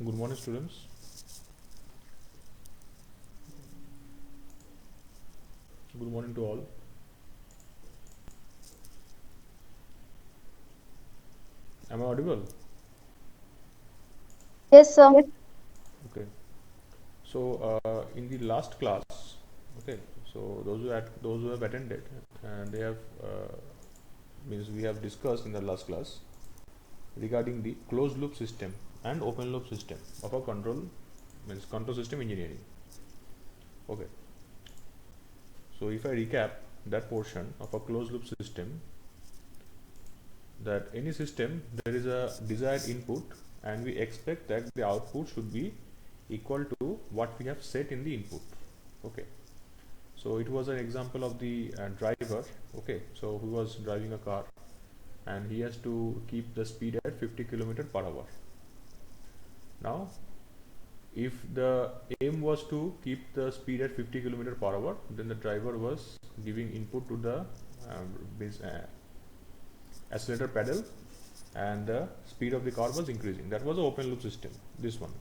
Good morning, students. Good morning to all. Am I audible? Yes, sir. Okay. So, in the last class, okay. So those who have attended, and they have means we have discussed in the last class regarding the closed loop system and open loop system of a control system engineering. Okay. So if I recap that portion of a closed loop system, that any system there is a desired input and we expect that the output should be equal to what we have set in the input. Okay, so it was an example of the driver. Okay, so he was driving a car and he has to keep the speed at 50 kilometer per hour. Now if the aim was to keep the speed at 50 kilometer per hour, then the driver was giving input to the accelerator pedal and the speed of the car was increasing. That was an open loop system, this one.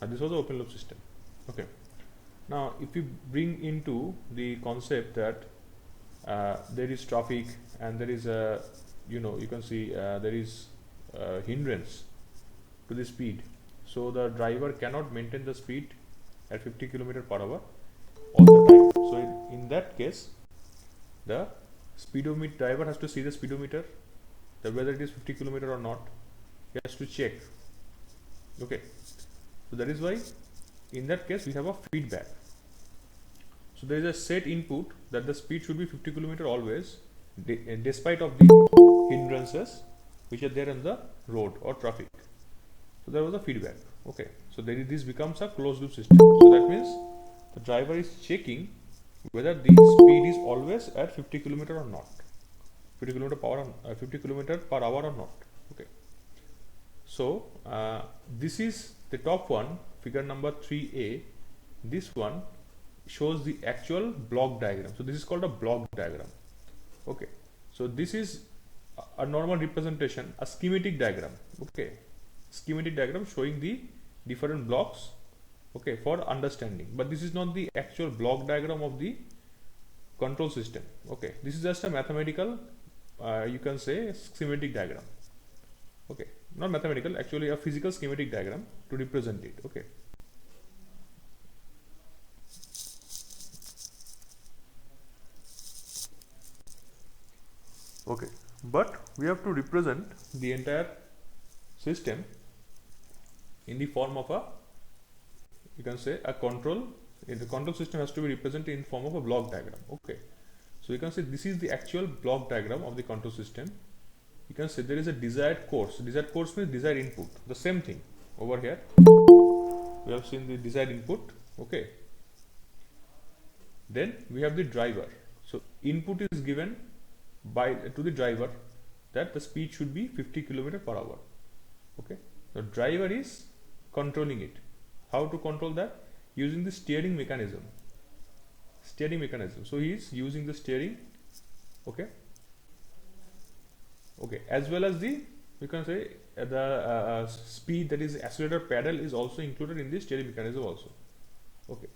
This was the open loop system. Okay, now if we bring into the concept that there is traffic and there is a, you can see there is a hindrance to the speed, so the driver cannot maintain the speed at 50 kilometer per hour all the time. So in that case, the speedometer driver has to see the speedometer, whether it is 50 kilometer or not. He has to check. Okay, so that is why in that case we have a feedback. So there is a set input that the speed should be 50 kilometer always, despite of the hindrances which are there on the road or traffic. So there was a feedback. Okay, so this becomes a closed loop system. So that means the driver is checking whether the speed is always at 50 kilometer or not, 50 kilometer per hour or not. Okay, so this is the top one, figure number 3a. This one shows the actual block diagram. So this is called a block diagram. Okay, so this is a normal representation, a schematic diagram. Okay, schematic diagram showing the different blocks, okay, for understanding, but this is not the actual block diagram of the control system. Okay, this is just a mathematical, you can say, schematic diagram. Okay, not mathematical, actually a physical schematic diagram to represent it. Okay, okay, but we have to represent the entire system in the form of a, you can say, a control. The control system has to be represented in form of a block diagram. Okay, so you can say this is the actual block diagram of the control system. You can say there is a desired course. Desired course means desired input. The same thing over here. We have seen the desired input. Okay, then we have the driver. So input is given by to the driver that the speed should be 50 kilometer per hour. Okay, the driver is controlling it. How to control that? Using the steering mechanism. So he is using the steering. Okay, as well as the, you can say, the speed, that is accelerator pedal, is also included in the steering mechanism also. Okay,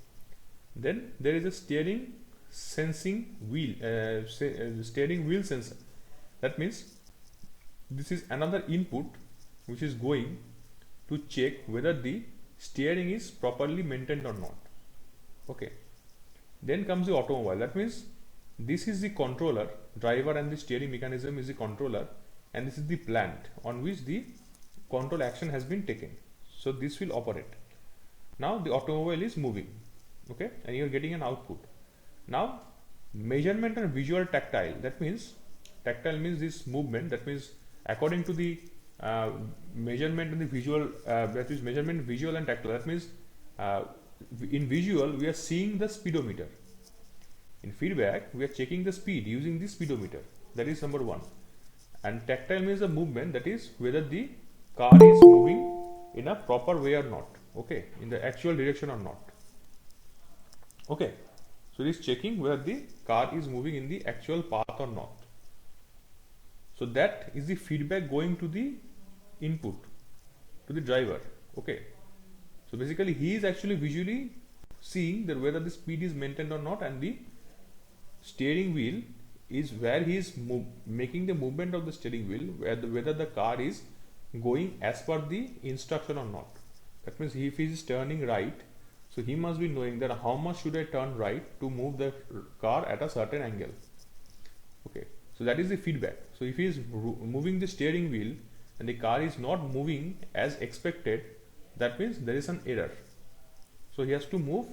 then there is a steering sensing wheel, steering wheel sensor. That means this is another input which is going to check whether the steering is properly maintained or not. Okay, then comes the automobile. That means this is the controller, driver, and the steering mechanism is the controller, and this is the plant on which the control action has been taken. So this will operate. Now the automobile is moving. Okay, and you are getting an output. Now measurement and visual tactile. That means tactile means this movement. That means according to the measurement and the visual, that is measurement, visual, and tactile. That means in visual we are seeing the speedometer. In feedback we are checking the speed using the speedometer. That is number one. And tactile means the movement, that is whether the car is moving in a proper way or not. Okay, in the actual direction or not. Okay, so it is checking whether the car is moving in the actual path or not. So that is the feedback going to the input, to the driver. Okay, so basically he is actually visually seeing that whether the speed is maintained or not, and the steering wheel is where he is making the movement of the steering wheel, whether the car is going as per the instruction or not. That means if he is turning right, so he must be knowing that how much should I turn right to move the car at a certain angle. Okay, so that is the feedback. So if he is moving the steering wheel and the car is not moving as expected, that means there is an error. So he has to move,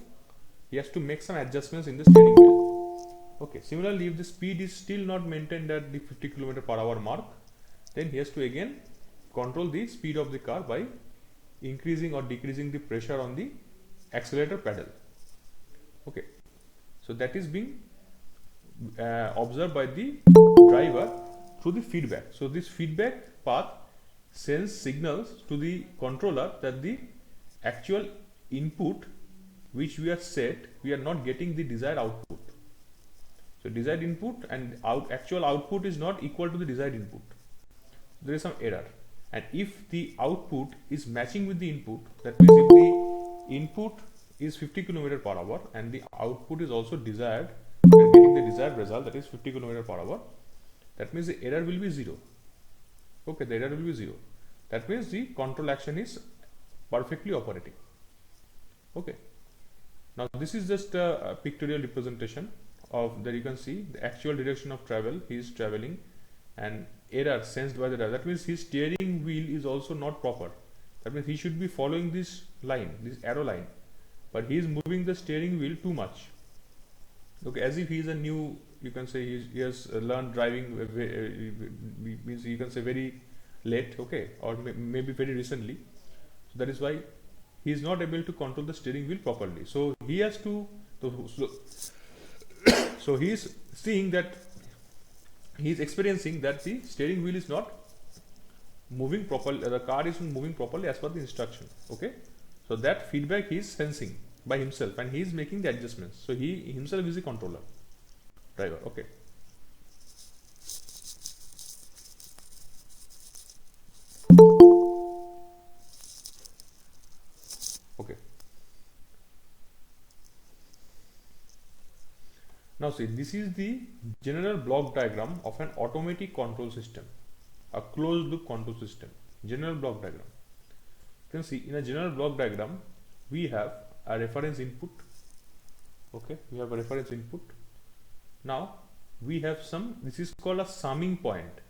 he has to make some adjustments in the steering wheel. Okay, similarly, if the speed is still not maintained at the 50 km/h mark, then he has to again control the speed of the car by increasing or decreasing the pressure on the accelerator pedal. Okay, so that is being observed by the driver through the feedback. So this feedback path sends signals to the controller that the actual input which we are set, we are not getting the desired output. So desired input and actual output is not equal to the desired input. There is some error, and if the output is matching with the input, that means if the input is 50 km/h and the output is also desired, we are getting the desired result, that is 50 km/h, that means the error will be 0. Okay, the error will be 0. That means the control action is perfectly operating. Okay, now this is just a pictorial representation of, there you can see the actual direction of travel he is traveling, and error sensed by the driver. That means his steering wheel is also not proper. That means he should be following this line, this arrow line, but he is moving the steering wheel too much. Okay, as if he is a new, you can say he has learned driving, means you can say very late, okay, or maybe very recently. So that is why he is not able to control the steering wheel properly. So he has to, so he is seeing that, he is experiencing that the steering wheel is not moving properly, the car is moving properly as per the instruction. Okay, so that feedback he is sensing by himself, and he is making the adjustments. So he himself is the controller, driver. Okay, okay. Now see, this is the general block diagram of an automatic control system, a closed loop control system. General block diagram. You can see in a general block diagram we have a reference input. Okay, we have a reference input. Now we have some, this is called a summing point.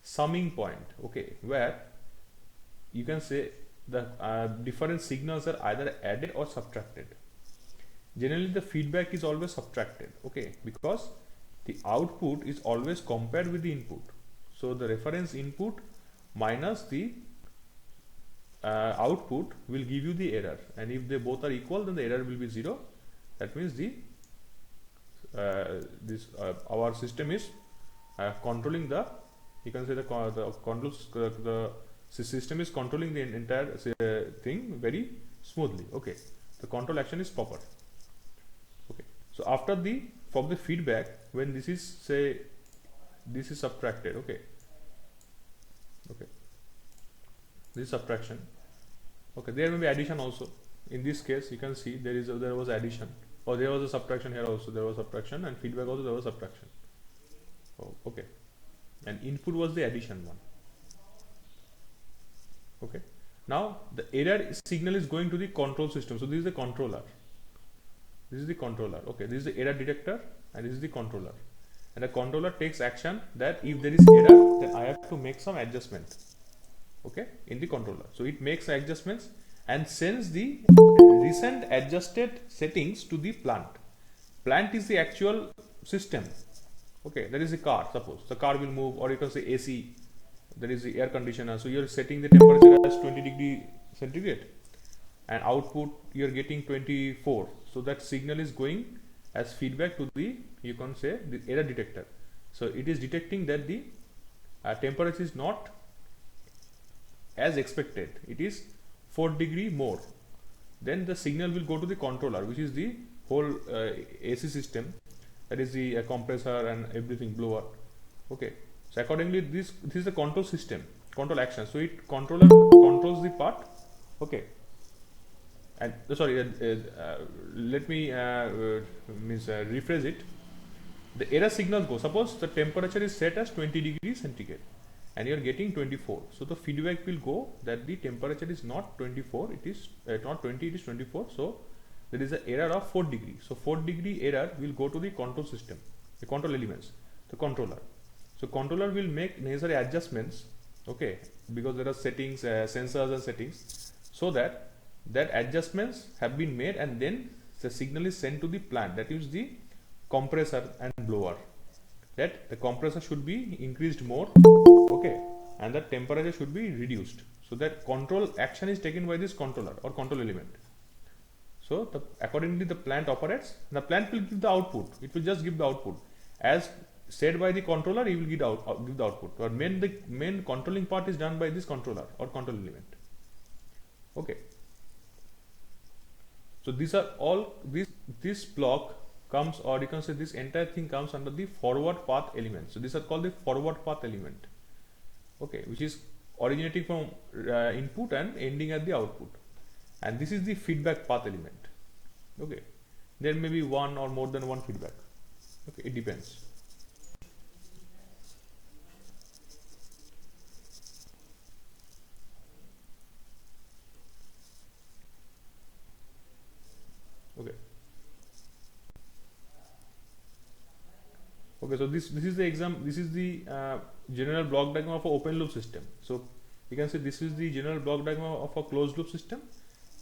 Summing point, okay, where you can say the different signals are either added or subtracted. Generally the feedback is always subtracted, okay, because the output is always compared with the input. So the reference input minus the output will give you the error, and if they both are equal, then the error will be 0. That means the our system is controlling the, you can say the system is controlling the entire thing very smoothly. Okay, the control action is proper. Okay, so after the, from the feedback, when this is, say this is subtracted, okay, this is subtraction. Okay, there may be addition also. In this case you can see there was addition, or there was a subtraction here also. There was subtraction, and feedback also there was subtraction. Oh, okay, and input was the addition one. Okay, now the error signal is going to the control system. So this is the controller. This is the controller. Okay, this is the error detector, and this is the controller. And the controller takes action that if there is error, then I have to make some adjustment. Okay, in the controller. So it makes adjustments and sends the recent adjusted settings to the plant. Plant is the actual system. Okay, there is a car. Suppose the car will move, or you can say AC. There is the air conditioner. So you are setting the temperature as 20 degree centigrade, and output you are getting 24. So that signal is going as feedback to the, you can say, the error detector. So it is detecting that the temperature is not as expected, it is 4 degree more. Then the signal will go to the controller, which is the whole AC system, that is the compressor and everything, blower. Okay, So accordingly, this is the control system, control action. So it controller controls the part. Okay. And sorry, let me rephrase it. The error signal goes, suppose the temperature is set as 20 degrees centigrade and you are getting 24. So the feedback will go that the temperature is not 24, it is not 20, it is 24. So there is an error of 4 degree. So 4 degree error will go to the control system, the control elements, the controller. So controller will make necessary adjustments, okay, because there are settings, sensors and settings, so that adjustments have been made and then the signal is sent to the plant, that is the compressor and blower, that the compressor should be increased more, okay, and the temperature should be reduced. So that control action is taken by this controller or control element. So accordingly the plant operates. The plant will give the output. It will just give the output as said by the controller. He will give the output. Or the main controlling part is done by this controller or control element. Okay. So these are all this block comes, or you can say this entire thing comes under the forward path element. So these are called the forward path element. Okay, which is originating from input and ending at the output. And this is the feedback path element. Okay, there may be one or more than one feedback. Okay, it depends. Okay. Okay, so this is the this is the general block diagram of an open loop system. So you can say this is the general block diagram of a closed loop system,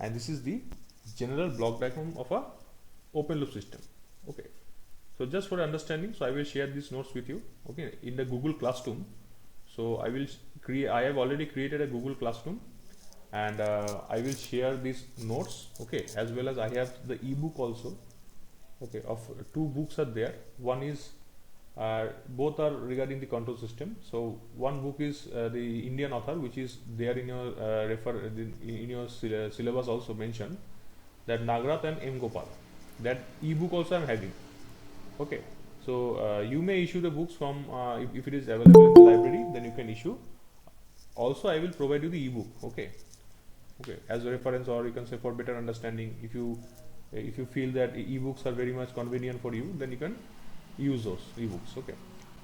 and this is the general block diagram of a open loop system. Okay, so just for understanding, so I will share these notes with you, okay, in the Google Classroom. So I have already created a Google Classroom, and I will share these notes, okay, as well as I have the ebook also, okay, of 2 books are there. One is both are regarding the control system. So one book is the Indian author, which is there in your in your syllabus also mentioned, that Nagarath and M. Gopal. That ebook also I am having. Okay, so you may issue the books from if it is available in the library, then you can issue. Also, I will provide you the ebook. Okay, as a reference, or you can say for better understanding. If you feel that ebooks are very much convenient for you, then you can use those ebooks. Okay.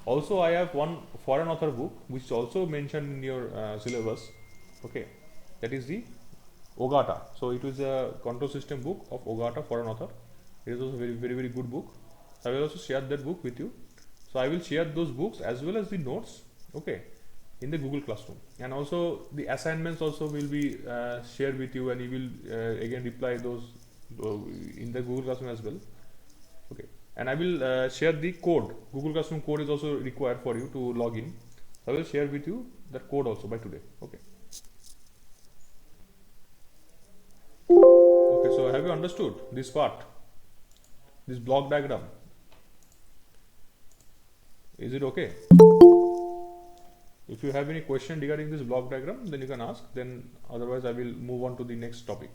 Also, I have one foreign author book which is also mentioned in your syllabus. Okay, that is the Ogata. So it is a control system book of Ogata, foreign author. It is also very good book. So I will also share that book with you. So I will share those books as well as the notes, okay, in the Google Classroom, and also the assignments also will be shared with you, and you will again reply those in the Google Classroom as well. Okay, and I will share the code. Google Classroom code is also required for you to log in. So I will share with you that code also by today. Okay. Okay, so have you understood this part, this block diagram? Is it okay? If you have any question regarding this block diagram, then you can ask. Then otherwise I will move on to the next topic.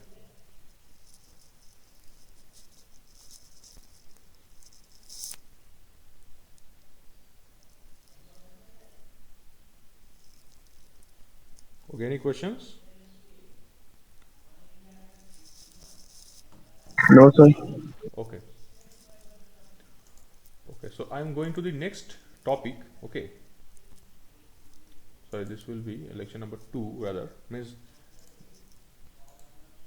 Okay, any questions? No, sir. Okay. Okay, so I am going to the next topic. Okay. Sorry, this will be lecture number 2 rather. Means.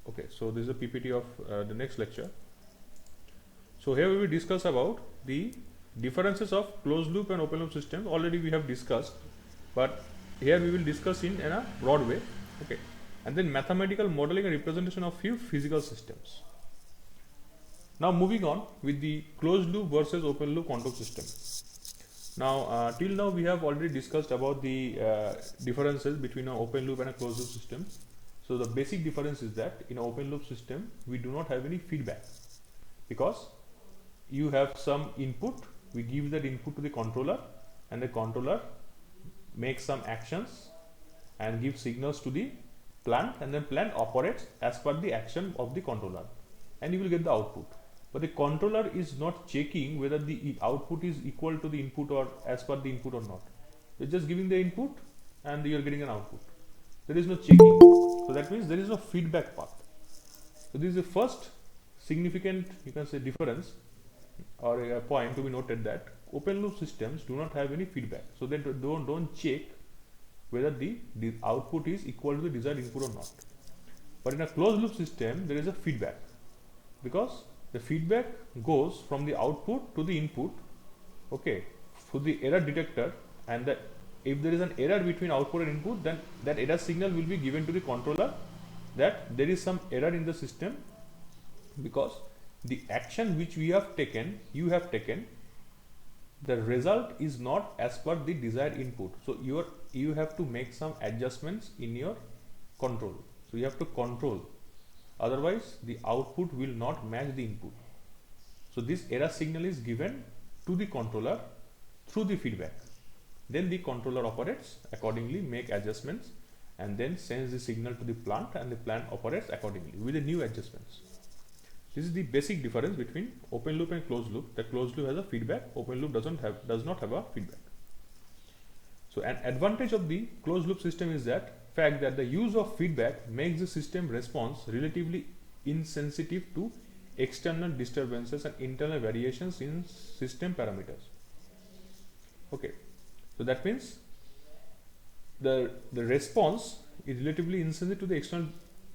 Okay, so this is a PPT of the next lecture. So here we will discuss about the differences of closed loop and open loop systems. Already we have discussed, but here we will discuss in a broad way. Okay, and then mathematical modeling and representation of few physical systems. Now moving on with the closed loop versus open loop control system. Now till now we have already discussed about the differences between an open loop and a closed loop system. So the basic difference is that in an open loop system we do not have any feedback, because you have some input, we give that input to the controller, and the controller makes some actions and gives signals to the plant, and then plant operates as per the action of the controller, and you will get the output. But the controller is not checking whether the output is equal to the input or as per the input or not. You're just giving the input and you're getting an output. There is no checking. So that means there is no feedback path. So this is the first significant, you can say, difference or a point to be noted, that open loop systems do not have any feedback. So they don't check whether the output is equal to the desired input or not. But in a closed loop system, there is a feedback, because the feedback goes from the output to the input, okay, to the error detector, and that if there is an error between output and input, then that error signal will be given to the controller that there is some error in the system, because the action which we have taken, you have taken, the result is not as per the desired input. So you have to make some adjustments in your control. So you have to control, otherwise the output will not match the input. So this error signal is given to the controller through the feedback. Then the controller operates accordingly, make adjustments, and then sends the signal to the plant, and the plant operates accordingly with the new adjustments. This is the basic difference between open loop and closed loop. The closed loop has a feedback, open loop does not have a feedback. So an advantage of the closed loop system is that fact that the use of feedback makes the system response relatively insensitive to external disturbances and internal variations in system parameters. Okay, so that means the response is relatively insensitive to the external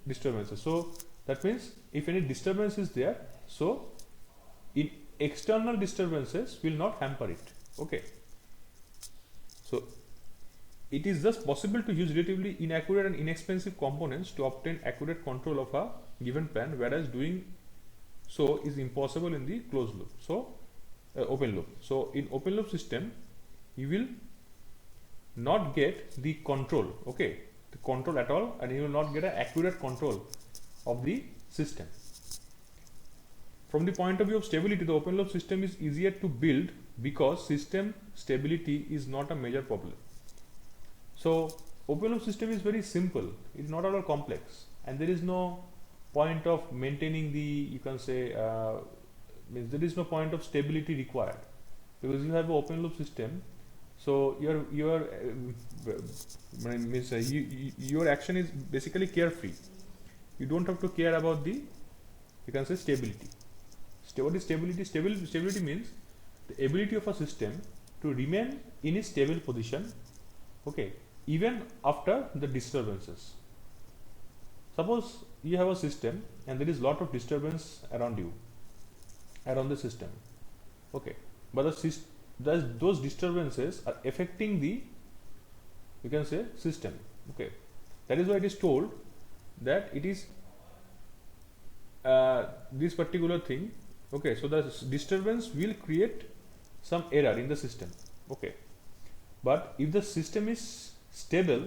disturbances. So that means if any disturbance is there, so in external disturbances will not hamper it. Okay, so it is thus possible to use relatively inaccurate and inexpensive components to obtain accurate control of a given plan, whereas doing so is impossible in the closed loop. So open loop. So in open loop system, you will not get the control, okay, the control at all, and you will not get an accurate control of the system. From the point of view of stability, the open loop system is easier to build because system stability is not a major problem. So open loop system is very simple, it is not at all complex, and there is no point of maintaining the, you can say, means there is no point of stability required, because you have an open loop system. So your action is basically carefree. You don't have to care about the, you can say, stability. What is stability? Stability means the ability of a system to remain in a stable position, okay, even after the disturbances. Suppose you have a system and there is lot of disturbance around you, around the system, okay, but those disturbances are affecting the, you can say, system, okay. That is why it is told that it is this particular thing, okay. So the disturbance will create some error in the system, okay, but if the system is stable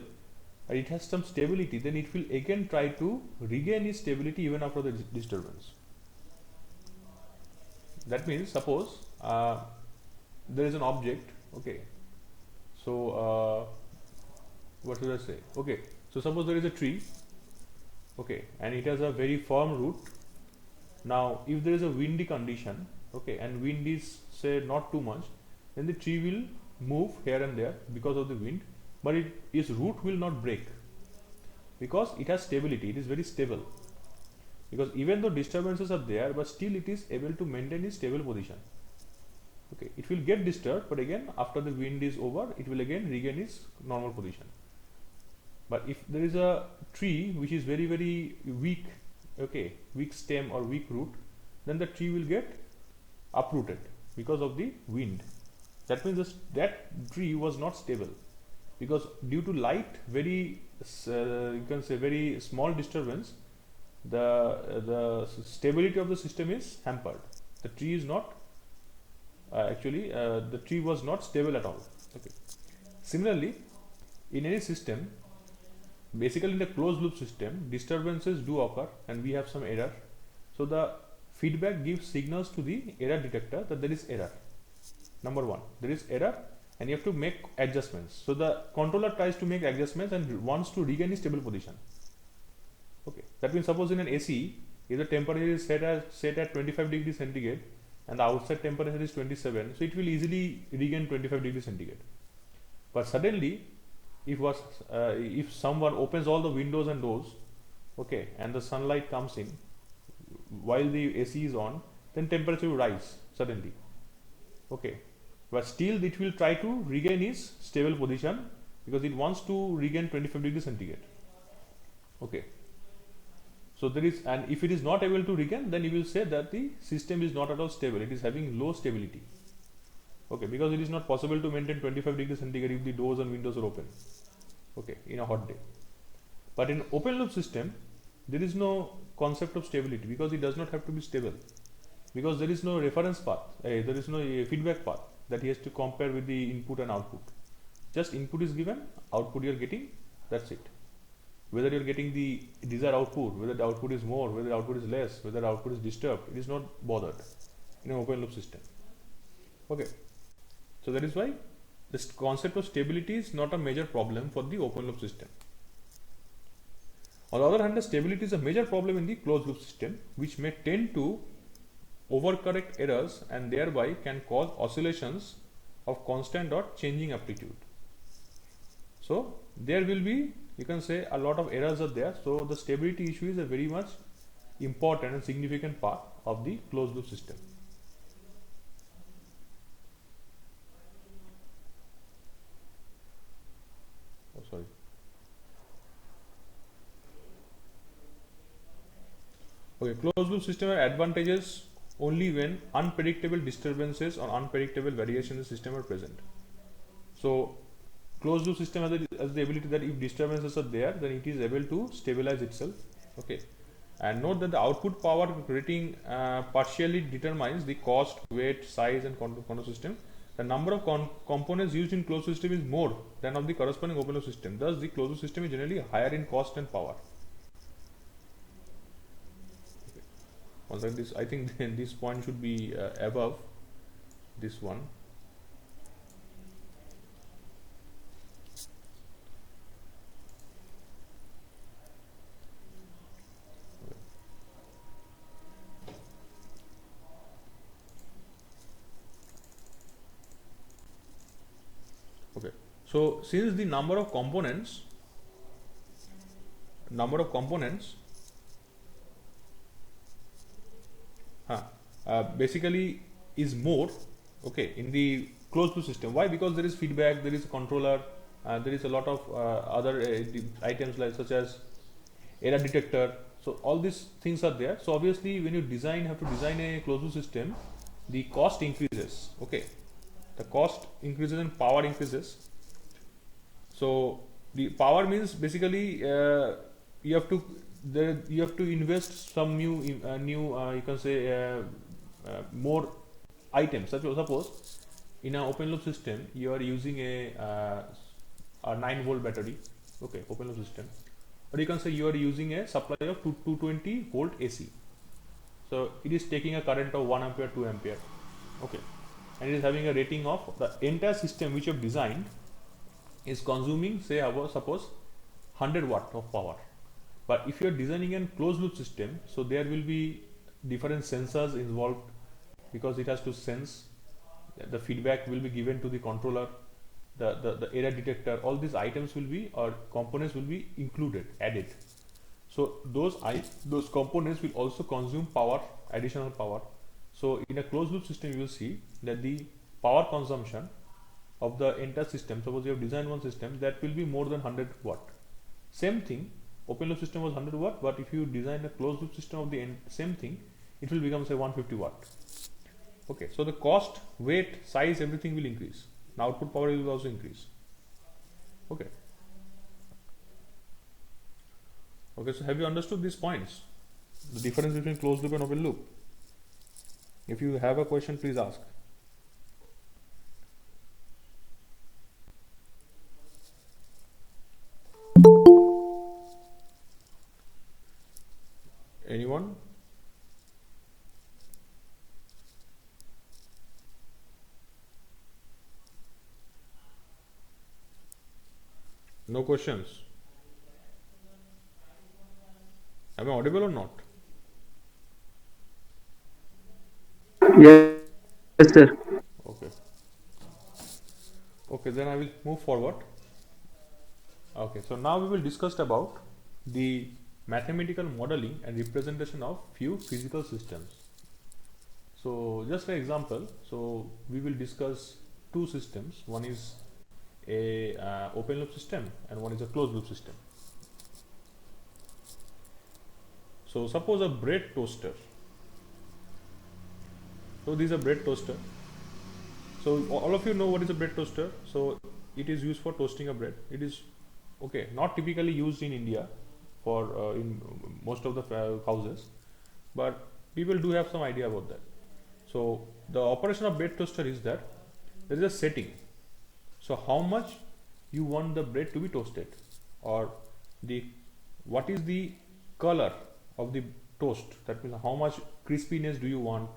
and it has some stability, then it will again try to regain its stability even after the disturbance. That means suppose there is an object, okay, so what should I say, okay, so suppose there is a tree, okay, and it has a very firm root. Now if there is a windy condition, okay, and wind is, say, not too much, then the tree will move here and there because of the wind, but its root will not break because it has stability, it is very stable, because even though disturbances are there, but still it is able to maintain its stable position. Okay, it will get disturbed, but again after the wind is over, it will again regain its normal position. But if there is a tree which is very weak, okay, weak stem or weak root, then the tree will get uprooted because of the wind. That means that tree was not stable, because due to light, very you can say very small disturbance, the stability of the system is hampered. The tree is not the tree was not stable at all. Okay. Similarly, in any system, basically in the closed loop system, disturbances do occur and we have some error. So the feedback gives signals to the error detector that there is error. Number one, there is error and you have to make adjustments. So the controller tries to make adjustments and wants to regain its stable position. Okay, that means suppose in an AC, if the temperature is set at 25 degrees centigrade and the outside temperature is 27, so it will easily regain 25 degrees centigrade. But suddenly, if someone opens all the windows and doors, okay, and the sunlight comes in while the AC is on, then temperature will rise suddenly, okay, but still it will try to regain its stable position because it wants to regain 25 degrees centigrade, okay. So there is, and if it is not able to regain, then you will say that the system is not at all stable, it is having low stability, okay, because it is not possible to maintain 25 degrees centigrade if the doors and windows are open, okay, in a hot day. But in open loop system, there is no concept of stability because it does not have to be stable, because there is no reference path, there is no feedback path that he has to compare with the input and output. Just input is given, output you are getting, that's it. Whether you are getting the desired output, whether the output is more, whether the output is less, whether the output is disturbed, it is not bothered in an open loop system, okay. So that is why this concept of stability is not a major problem for the open loop system. On the other hand, the stability is a major problem in the closed loop system, which may tend to overcorrect errors and thereby can cause oscillations of constant or changing amplitude. So there will be, you can say, a lot of errors are there. So the stability issue is a very much important and significant part of the closed loop system. Oh, sorry. Okay, closed loop system have advantages only when unpredictable disturbances or unpredictable variations in the system are present. So closed loop system has the ability that if disturbances are there, then it is able to stabilize itself, okay. And note that the output power rating partially determines the cost, weight, size and control system. The number of components used in closed system is more than of the corresponding open loop system. Thus, the closed loop system is generally higher in cost and power. Also, this, I think this point should be above this one. Okay, so since the number of components basically is more, okay, in the closed loop system. Why? Because there is feedback, there is a controller, there is a lot of other items like such as error detector. So all these things are there. So obviously when you have to design a closed loop system, the cost increases, okay, the cost increases and power increases. So the power means basically you have to invest some new you can say more items. Suppose in an open loop system you are using a 9-volt battery, okay, open loop system, or you can say you are using a supply of 220 volt AC. So it is taking a current of 1 ampere, 2 ampere, okay, and it is having a rating of the entire system which you have designed is consuming, say, suppose 100 watt of power. But if you are designing a closed loop system, so there will be different sensors involved because it has to sense, the feedback will be given to the controller, the error detector, all these items will be, or components will be included, added. So those components will also consume power, additional power. So in a closed loop system you will see that the power consumption of the entire system, suppose you have designed one system, that will be more than 100 watt. Same thing, open loop system was 100 watt, but if you design a closed loop system of the same thing, it will become, say, 150 watt. Okay, so the cost, weight, size, everything will increase. Now output power will also increase. Okay. Okay, so have you understood these points? The difference between closed loop and open loop? If you have a question, please ask. Anyone? No questions? Am I audible or not? Yes, sir. Okay. Okay, then I will move forward. Okay, so now we will discuss about the mathematical modeling and representation of few physical systems. So just an example, so we will discuss two systems. One is a open loop system and one is a closed loop system. So suppose a bread toaster. So this is a bread toaster. So all of you know what is a bread toaster. So it is used for toasting a bread. It is okay, not typically used in India for in most of the houses, but people do have some idea about that. So the operation of bread toaster is that there is a setting. So how much you want the bread to be toasted, or the what is the color of the toast, that means how much crispiness do you want,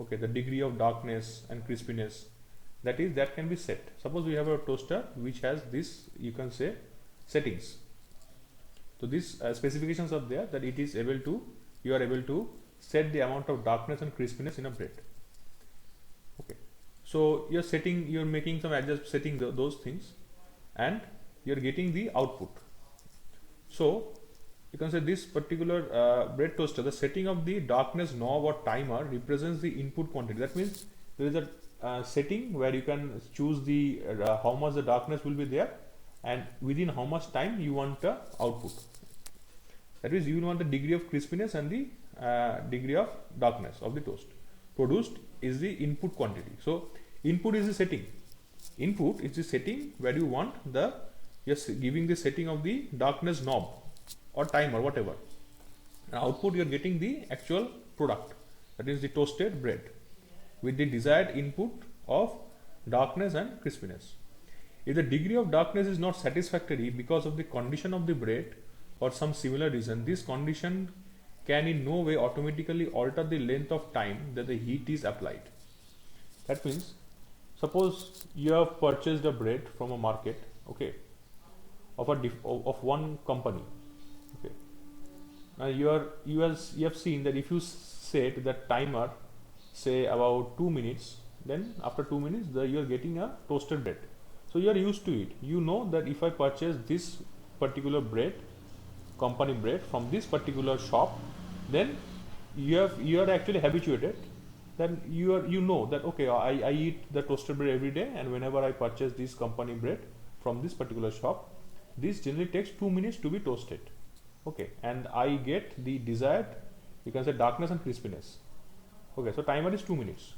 okay, the degree of darkness and crispiness, that can be set. Suppose we have a toaster which has this, you can say, settings. So these specifications are there, that it is able to, you are able to set the amount of darkness and crispiness in a bread. Okay, so you're setting, you're making some adjust, setting those things, and you're getting the output. So you can say this particular bread toaster, the setting of the darkness knob or timer represents the input quantity. That means there is a setting where you can choose the how much the darkness will be there, and within how much time you want the output. That is, you want the degree of crispiness and the degree of darkness of the toast. Produced is the input quantity. So input is the setting. Input is the setting where you want the, yes, giving the setting of the darkness knob or timer, whatever. And output, you are getting the actual product, that is the toasted bread with the desired input of darkness and crispiness. If the degree of darkness is not satisfactory because of the condition of the bread or some similar reason, this condition can in no way automatically alter the length of time that the heat is applied. That means, suppose you have purchased a bread from a market, okay, of one company, okay. Now you have seen that if you set the timer, say about 2 minutes, then after 2 minutes you are getting a toasted bread. So you are used to it. You know that if I purchase this particular bread, company bread from this particular shop, then you are actually habituated. Then you know that okay, I eat the toasted bread every day, and whenever I purchase this company bread from this particular shop, this generally takes 2 minutes to be toasted, okay, and I get the desired, you can say, darkness and crispiness. Okay, so timer is 2 minutes.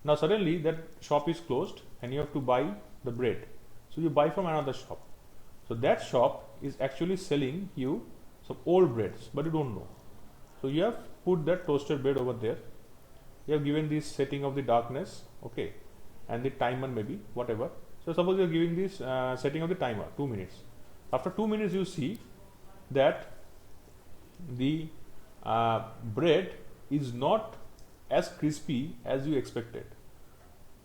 Now suddenly that shop is closed and you have to buy the bread. So you buy from another shop. So that shop is actually selling you some old breads, but you don't know. So you have put that toasted bread over there. You have given this setting of the darkness, okay, and the timer maybe, whatever. So suppose you are giving this setting of the timer 2 minutes. After 2 minutes you see that the bread is not as crispy as you expected.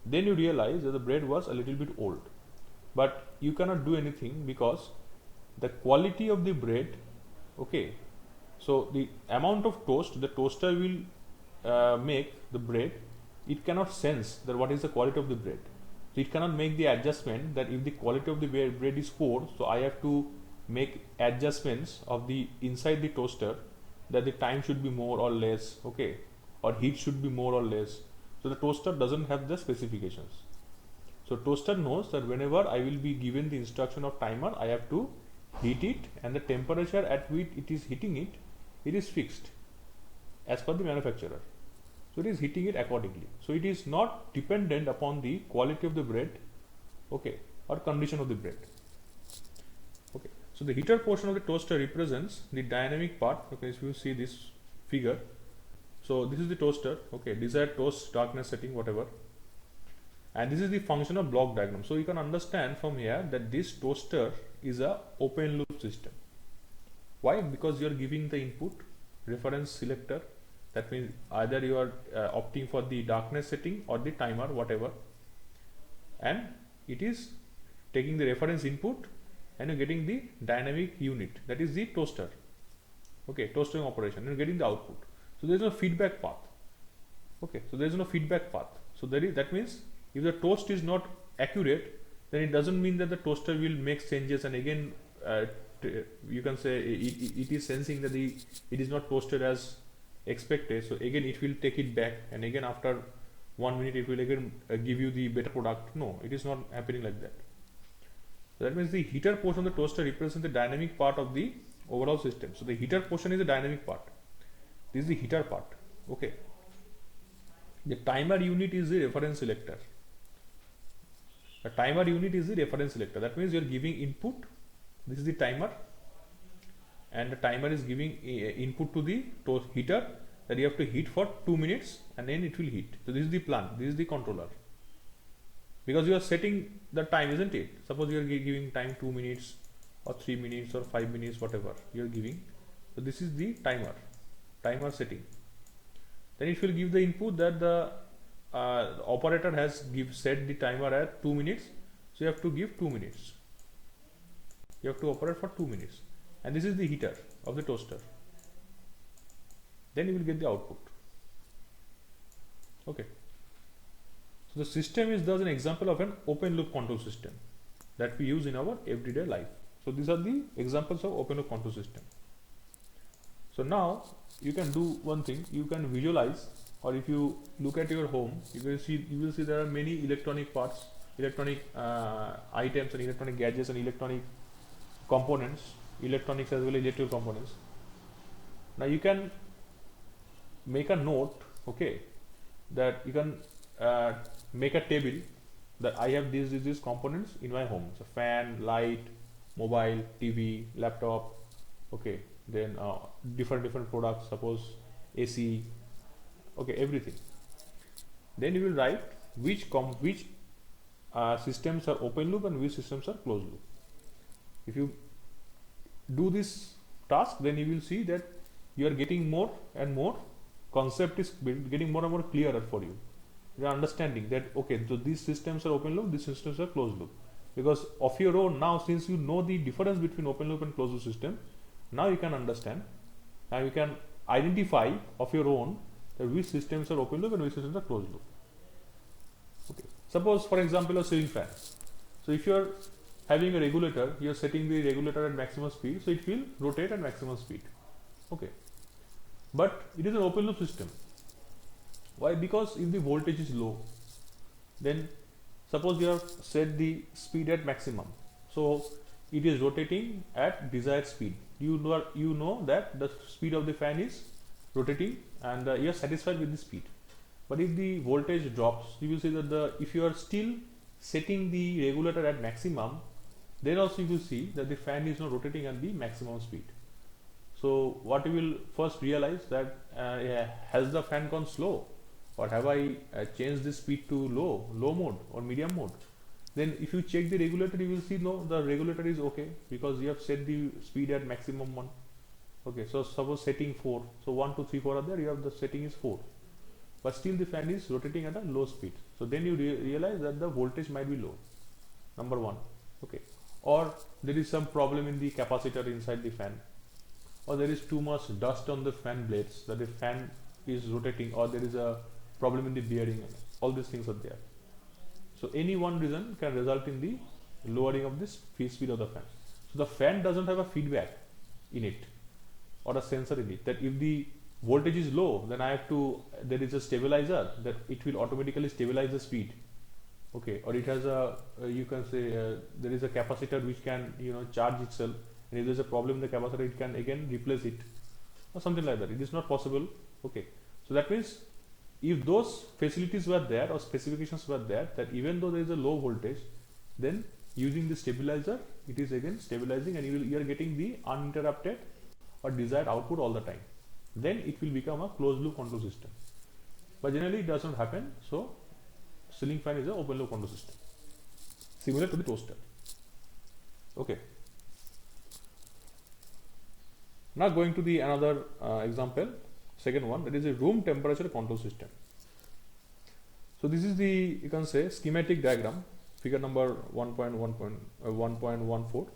Then you realize that the bread was a little bit old, but you cannot do anything because the quality of the bread, okay, so the amount of toast the toaster will make the bread, it cannot sense that what is the quality of the bread. So it cannot make the adjustment that if the quality of the bread is poor, so I have to make adjustments of the inside the toaster, that the time should be more or less, okay, or heat should be more or less. So the toaster doesn't have the specifications. So toaster knows that whenever I will be given the instruction of timer, I have to heat it, and the temperature at which it is heating it, it is fixed as per the manufacturer. So it is heating it accordingly. So it is not dependent upon the quality of the bread, okay, or condition of the bread. Okay. So the heater portion of the toaster represents the dynamic part. Okay, if you see this figure, so this is the toaster, okay, desired toast, darkness setting, whatever, and this is the function of block diagram. So you can understand from here that this toaster is a open loop system. Why? Because you are giving the input reference selector. That means either you are opting for the darkness setting or the timer, whatever, and it is taking the reference input and you're getting the dynamic unit, that is the toaster, okay, toasting operation, and getting the output. So there is no feedback path, okay, so there is no feedback path. So that means if the toast is not accurate, then it doesn't mean that the toaster will make changes, and again you can say it is sensing that it is not toasted as expected, so again it will take it back, and again after 1 minute it will again give you the better product. No, it is not happening like that. So that means the heater portion of the toaster represents the dynamic part of the overall system. So the heater portion is the dynamic part. This is the heater part. Okay. The timer unit is the reference selector. The timer unit is the reference selector. That means you are giving input. This is the timer, and the timer is giving input to the heater that you have to heat for 2 minutes, and then it will heat. So this is the plant. This is the controller. Because you are setting the time, isn't it? Suppose you are giving time 2 minutes or 3 minutes or 5 minutes, whatever you are giving. So this is the timer setting. Then it will give the input that the operator has set the timer at 2 minutes. So you have to give 2 minutes. You have to operate for 2 minutes. And this is the heater of the toaster. Then you will get the output. Okay. So the system is thus an example of an open loop control system that we use in our everyday life. So these are the examples of open loop control system. So now you can do one thing. You can visualize, or if you look at your home, you will see there are many electronic parts, electronic items, and electronic gadgets, and electronic components, electronics as well as electrical components. Now you can make a note, okay, that you can make a table that I have these components in my home. So fan, light, mobile, TV, laptop, okay, then different products, suppose AC, okay, everything. Then you will write which systems are open loop and which systems are closed loop. If you do this task, then you will see that you are getting more and more, concept is getting more and more clearer for you. You are understanding that, okay, so these systems are open loop, these systems are closed loop. Because of your own, now since you know the difference between open loop and closed loop system, now you can understand, and you can identify of your own that which systems are open loop and which systems are closed loop. Okay. Suppose for example a ceiling fan. So if you are having a regulator, you are setting the regulator at maximum speed, so it will rotate at maximum speed. Okay. But it is an open loop system. Why? Because if the voltage is low, then suppose you have set the speed at maximum, so it is rotating at desired speed. You know that the speed of the fan is rotating, and you are satisfied with the speed. But if the voltage drops, you will see that if you are still setting the regulator at maximum, then also you will see that the fan is not rotating at the maximum speed. So what you will first realize that has the fan gone slow, or have I changed the speed to low mode or medium mode? Then if you check the regulator, you will see no, the regulator is okay, because you have set the speed at maximum 1. Okay, so suppose setting 4, so 1, 2, 3, 4 are there, you have the setting is 4, but still the fan is rotating at a low speed. So then you realize that the voltage might be low, number 1. Okay, or there is some problem in the capacitor inside the fan, or there is too much dust on the fan blades that the fan is rotating, or there is a problem in the bearing. All these things are there. So any one reason can result in the lowering of this speed of the fan. So the fan doesn't have a feedback in it or a sensor in it, that if the voltage is low, then there is a stabilizer that it will automatically stabilize the speed. Okay, or it has a you can say there is a capacitor which can charge itself, and if there is a problem in the capacitor, it can again replace it, or something like that. It is not possible. Okay, so that means if those facilities were there or specifications were there, that even though there is a low voltage, then using the stabilizer, it is again stabilizing, and you are getting the uninterrupted or desired output all the time. Then it will become a closed loop control system. But generally it does not happen. So ceiling fan is an open loop control system, similar to the toaster. Okay. Now going to the another example, second one, that is a room temperature control system. So this is the, you can say, schematic diagram, figure number 1.14.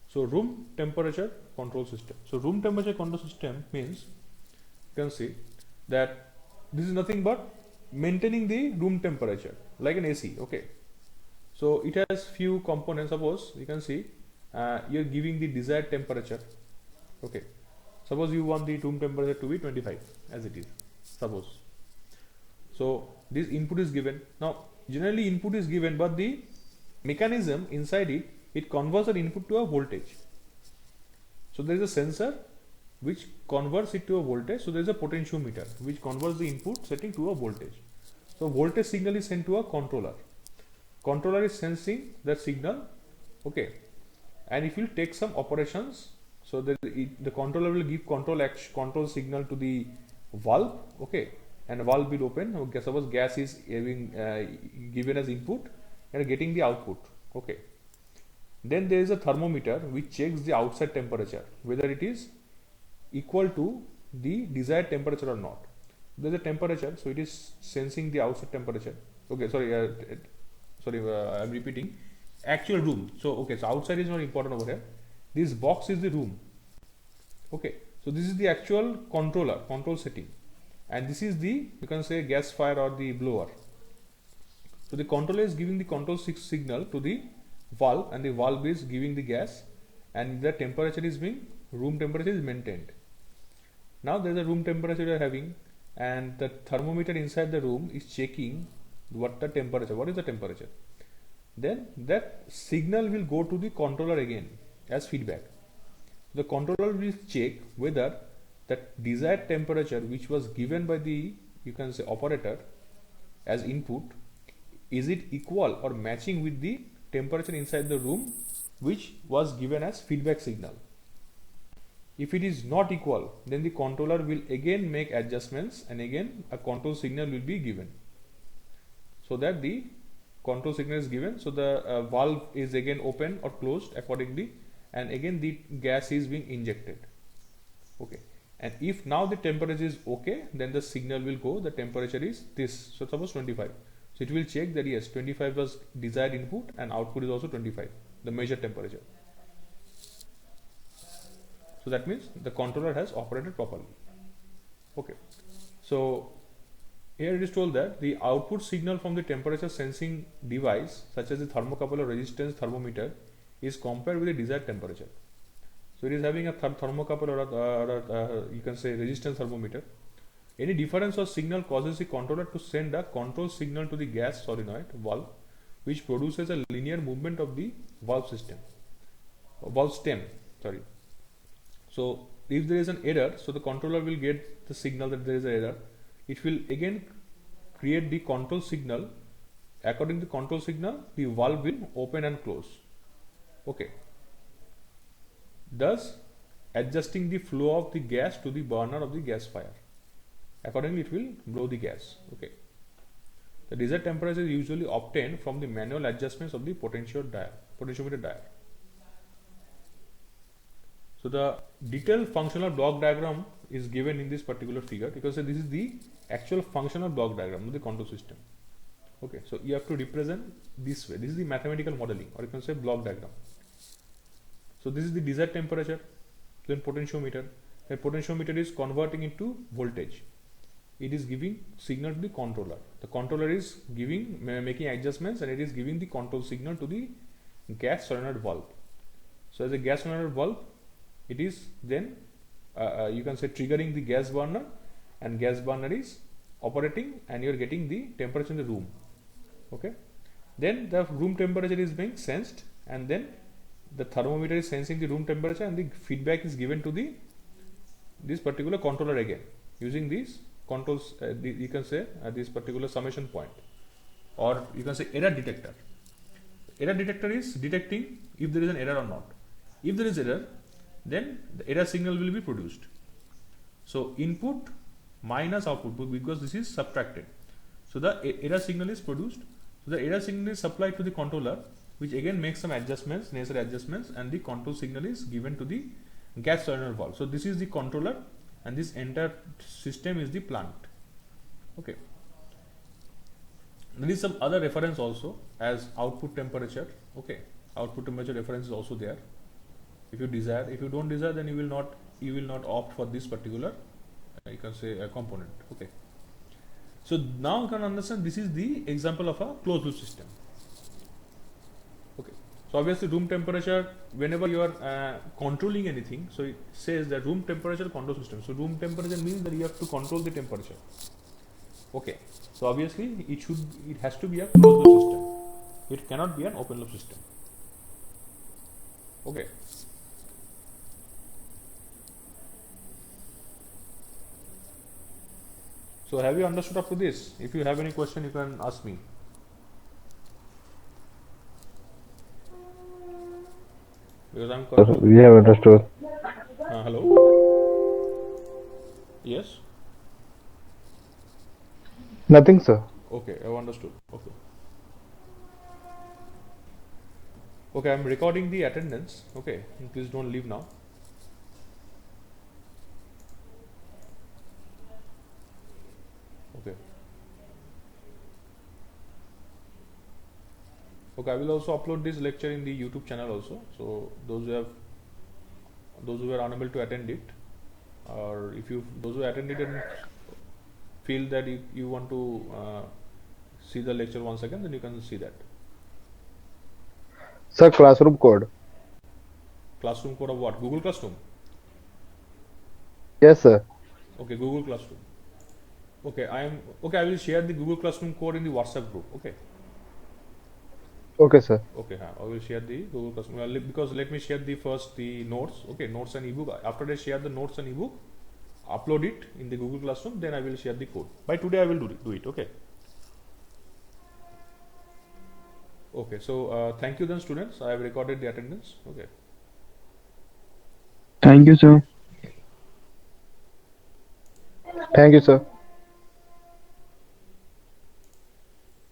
So room temperature control system. So room temperature control system means, you can see that this is nothing but maintaining the room temperature like an AC. Okay. So it has few components. Suppose you can see you're giving the desired temperature. Okay, suppose you want the room temperature to be 25 as it is, suppose. So this input is given. Now generally input is given, but the mechanism inside it converts an input to a voltage. So there is a sensor which converts it to a voltage. So there is a potentiometer which converts the input setting to a voltage. So voltage signal is sent to a controller. Controller is sensing that signal, okay, and it will take some operations. So that the controller will give control signal to the valve, okay, and valve will open. Okay, suppose gas is given as input and getting the output, okay. Then there is a thermometer which checks the outside temperature, whether it is equal to the desired temperature or not. There is a temperature, so it is sensing the outside temperature. Okay, I'm repeating. Actual room. So okay, so outside is not important over here. This box is the room. Okay, so this is the actual control setting, and this is the, you can say, gas fire or the blower. So the controller is giving the control signal to the valve, and the valve is giving the gas, and the temperature is being, room temperature is maintained. Now there is a room temperature you are having, and the thermometer inside the room is checking what is the temperature. Then that signal will go to the controller again as feedback. The controller will check whether that desired temperature which was given by the, you can say, operator as input, is it equal or matching with the temperature inside the room which was given as feedback signal. If it is not equal, then the controller will again make adjustments, and again a control signal will be given, so that the control signal is given. So the valve is again open or closed accordingly, and again the gas is being injected. Okay, and if now the temperature is okay, then the signal will go, the temperature is this. So suppose 25. So it will check that yes, 25 was desired input and output is also 25, the measured temperature. So that means the controller has operated properly. Okay, so here it is told that the output signal from the temperature sensing device, such as the thermocouple resistance thermometer, is compared with the desired temperature. So it is having a thermocouple or you can say resistance thermometer. Any difference or signal causes the controller to send a control signal to the gas solenoid valve, which produces a linear movement of the valve stem. Sorry. So if there is an error, so the controller will get the signal that there is an error. It will again create the control signal. According to the control signal, the valve will open and close. Okay. Thus adjusting the flow of the gas to the burner of the gas fire. Accordingly, it will blow the gas. Okay. The desired temperature is usually obtained from the manual adjustments of the potentiometer dial. So the detailed functional block diagram is given in this particular figure, because this is the actual functional block diagram of the control system. Okay, so you have to represent this way. This is the mathematical modeling, or you can say block diagram. So this is the desired temperature, then potentiometer. The potentiometer is converting into voltage. It is giving signal to the controller. The controller is making adjustments, and it is giving the control signal to the gas solenoid valve. So as a gas solenoid valve, it is then you can say triggering the gas burner, and gas burner is operating, and you are getting the temperature in the room. Okay, then the room temperature is being sensed, and then the thermometer is sensing the room temperature, and the feedback is given to this particular controller again using these controls. You can say this particular summation point, or you can say error detector. Error detector is detecting if there is an error or not. If there is error, then the error signal will be produced. So input minus output, because this is subtracted. So the error signal is produced. So the error signal is supplied to the controller, which again makes some adjustments, necessary adjustments, and the control signal is given to the gas solenoid valve. So this is the controller, and this entire system is the plant. Okay. There is some other reference also as output temperature. Okay, output temperature reference is also there. If you desire, if you don't desire, then you will not opt for this particular you can say a component. Okay. So now you can understand this is the example of a closed loop system. So obviously room temperature, whenever you are controlling anything, so it says that room temperature control system. So room temperature means that you have to control the temperature. Okay. So obviously it has to be a closed loop system. It cannot be an open loop system. Okay. So have you understood up to this? If you have any question, you can ask me. Because I'm We have understood. hello. Yes. Nothing, sir. Okay, I've understood. Okay. Okay, I'm recording the attendance. Okay, please don't leave now. Okay. Okay, I will also upload this lecture in the YouTube channel also. So those who were unable to attend it, or if you those who attended and feel that you want to see the lecture once again, then you can see that. Sir, classroom code. Classroom code of what? Google Classroom. Yes, sir. Okay, Google Classroom. Okay, I will share the Google Classroom code in the WhatsApp group. Okay. Okay, sir. Okay, I will share the Google Classroom. Well, because let me share the notes. Okay, notes and ebook. After I share the notes and ebook, upload it in the Google Classroom. Then I will share the code. By today, I will do it. Okay. Okay. So thank you then, students. I have recorded the attendance. Okay. Thank you, sir. Thank you, sir.